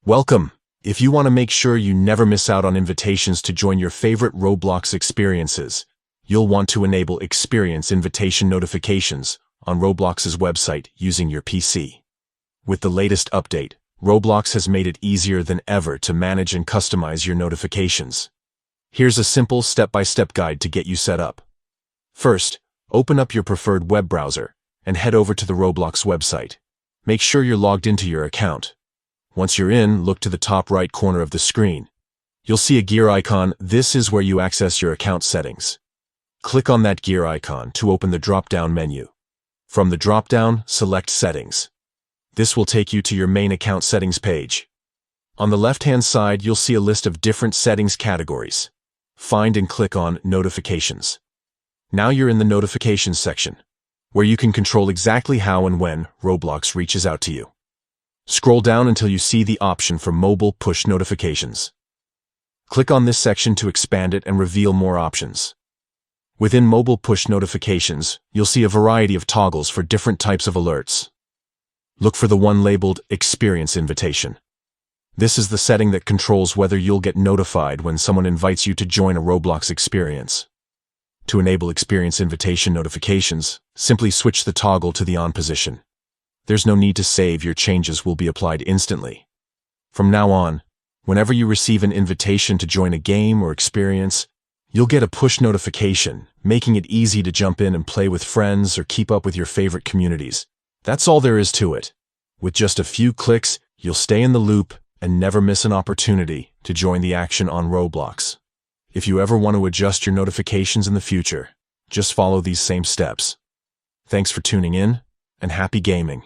Welcome! If you want to make sure you never miss out on invitations to join your favorite Roblox experiences, you'll want to enable Experience Invitation Notifications on Roblox's website using your PC. With the latest update, Roblox has made it easier than ever to manage and customize your notifications. Here's a simple step-by-step guide to get you set up. First, open up your preferred web browser and head over to the Roblox website. Make sure you're logged into your account. Once you're in, look to the top right corner of the screen. You'll see a gear icon. This is where you access your account settings. Click on that gear icon to open the drop-down menu. From the drop-down, select Settings. This will take you to your main account settings page. On the left-hand side, you'll see a list of different settings categories. Find and click on Notifications. Now you're in the Notifications section, where you can control exactly how and when Roblox reaches out to you. Scroll down until you see the option for Mobile Push Notifications. Click on this section to expand it and reveal more options. Within Mobile Push Notifications, you'll see a variety of toggles for different types of alerts. Look for the one labeled Experience Invitation. This is the setting that controls whether you'll get notified when someone invites you to join a Roblox experience. To enable Experience Invitation Notifications, simply switch the toggle to the on position. There's no need to save, your changes will be applied instantly. From now on, whenever you receive an invitation to join a game or experience, you'll get a push notification, making it easy to jump in and play with friends or keep up with your favorite communities. That's all there is to it. With just a few clicks, you'll stay in the loop and never miss an opportunity to join the action on Roblox. If you ever want to adjust your notifications in the future, just follow these same steps. Thanks for tuning in, and happy gaming.